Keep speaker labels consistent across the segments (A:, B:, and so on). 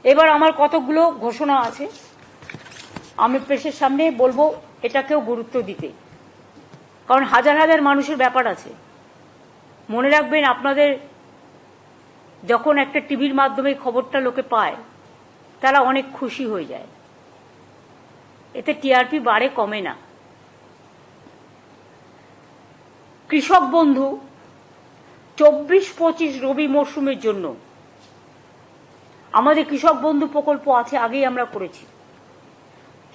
A: এবার আমার কতগুলো ঘোষণা আছে, আমি প্রেসের সামনে বলবো এটাকেও গুরুত্ব দিতে, কারণ হাজার হাজার মানুষের ব্যাপার আছে। মনে রাখবেন, আপনাদের যখন একটা টিভির মাধ্যমে খবরটা লোকে পায়, তারা অনেক খুশি হয়ে যায়, এতে টিআরপি বাড়ে, কমে না। কৃষক বন্ধু 24-25 রবি মরশুমের জন্য আমাদের কৃষক বন্ধু প্রকল্প আছে, আগেই আমরা করেছি।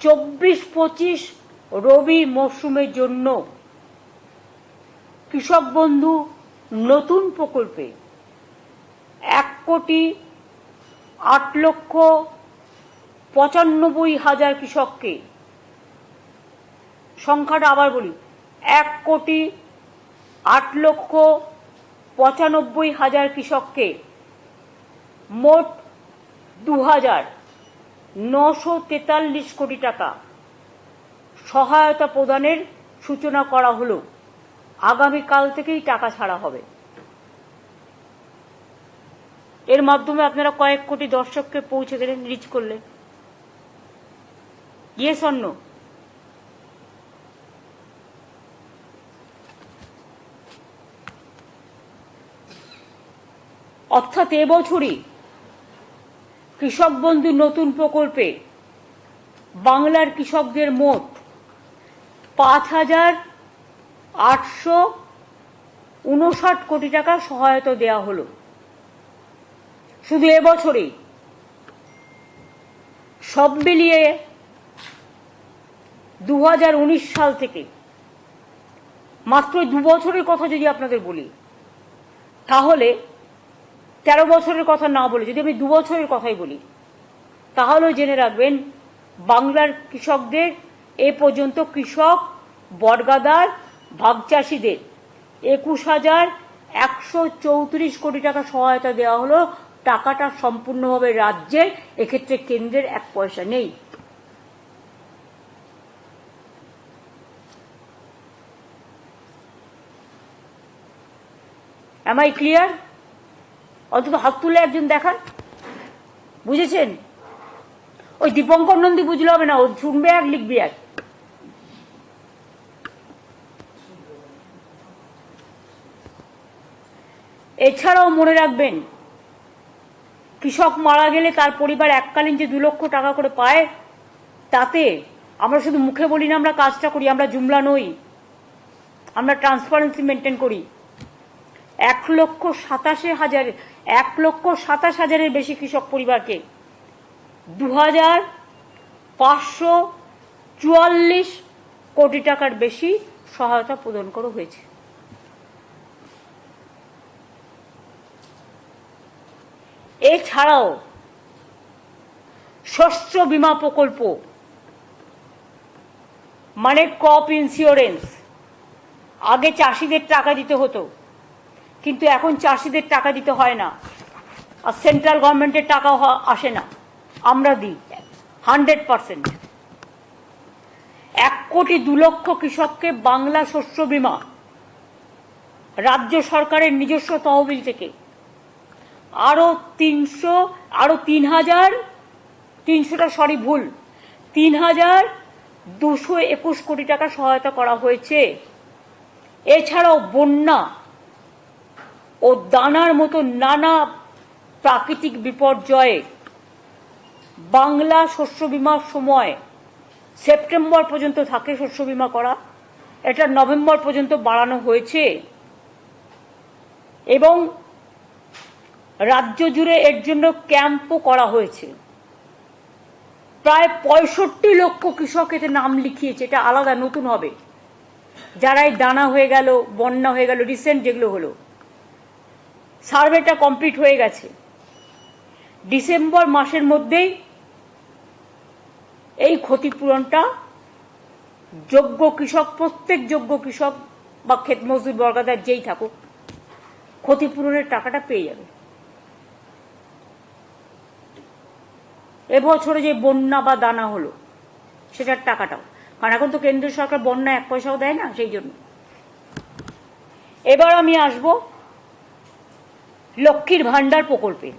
A: 24-25 রবি মরশুমের জন্য কৃষক বন্ধু নতুন প্রকল্পে 1,08,95,000 কৃষককে, সংখ্যাটা আবার বলি, 1,08,95,000 কৃষককে মোট 2,943 কোটি টাকা সহায়তা প্রদানের সূচনা করা হলো। আগামীকাল থেকেই টাকা ছাড়া হবে। এর মাধ্যমে আপনারা কয়েক কোটি দর্শককে পৌঁছে গেলেন, রিচ করলেন। Yes or no? অর্থাৎ এবছরই কৃষক বন্ধু নতুন প্রকল্পে বাংলার কৃষকদের মোট 5,859 কোটি টাকা সহায়তা দেওয়া হলো। শুধু এবছরেই। সব মিলিয়ে 2019 সাল থেকে, মাত্র 2 বছরের কথা যদি আপনাদের বলি, তাহলে 13 বছরের কথা না বলে যদি আমি 2 বছরের কথাই বলি, তাহলেও জেনে রাখবেন বাংলার কৃষকদের এ পর্যন্ত কৃষক, বটগাদার, ভাগ চাষিদের 21,134 কোটি টাকা সহায়তা দেওয়া হলো। টাকাটা সম্পূর্ণভাবে রাজ্যের, এক্ষেত্রে কেন্দ্রের 1 পয়সা নেই। Am I clear? অন্তত হাত তুলে একজন দেখান, বুঝেছেন? ওই দীপঙ্কর নন্দী বুঝলে হবে না, ও শুনবে এক, লিখবে এক। এছাড়াও মনে রাখবেন, কৃষক মারা গেলে তার পরিবার এককালীন যে 2 লক্ষ টাকা করে পায়, তাতে আমরা শুধু মুখে বলি না, আমরা কাজটা করি, আমরা জুমলা নই, আমরা ট্রান্সপারেন্সি মেনটেন করি। 1,27,000 বেশি কৃষক পরিবারকে 2,544 কোটি টাকার বেশি সহায়তা প্রদান করা হয়েছে। এছাড়াও শস্য বীমা প্রকল্প, মানে ক্রপ ইন্স্যুরেন্স, আগে চাষিদের টাকা দিতে হতো, কিন্তু এখন চাষিদের টাকা দিতে হয় না, আর সেন্ট্রাল গভর্নমেন্টের টাকা আসে না, আমরা দিই 100%। 1,02,00,000 কৃষককে বাংলা শস্য বীমা রাজ্য সরকারের নিজস্ব তহবিল থেকে আরো 3,221 কোটি টাকা সহায়তা করা হয়েছে। এছাড়াও বন্যা ও দানার মতো নানা প্রাকৃতিক বিপর্যয়ে বাংলা শস্য বীমার সময় সেপ্টেম্বর পর্যন্ত থাকে শস্য বীমা করা, এটা নভেম্বর পর্যন্ত বাড়ানো হয়েছে এবং রাজ্য জুড়ে এর জন্য ক্যাম্পও করা হয়েছে। প্রায় 65 লক্ষ কৃষক এতে নাম লিখিয়েছে। এটা আলাদা, নতুন হবে। যারা এই দানা হয়ে গেল, বন্যা হয়ে গেল, রিসেন্ট যেগুলো হলো, সার্ভেটা কমপ্লিট হয়ে গেছে। ডিসেম্বর মাসের মধ্যেই এই ক্ষতিপূরণটা যোগ্য কৃষক, প্রত্যেক যোগ্য কৃষক বা ক্ষেত মজদুর, বর্গাদার যেই থাকুক, ক্ষতিপূরণের টাকাটা পেয়ে যাবে। এবছরে যে বন্যা বা দানা হলো সেটার টাকাটাও, কারণ এখন তো কেন্দ্রীয় সরকার বন্যা 1 পয়সাও দেয় না, সেই জন্য। এবার আমি আসবো লক্ষ্মীর ভান্ডার প্রকল্পে।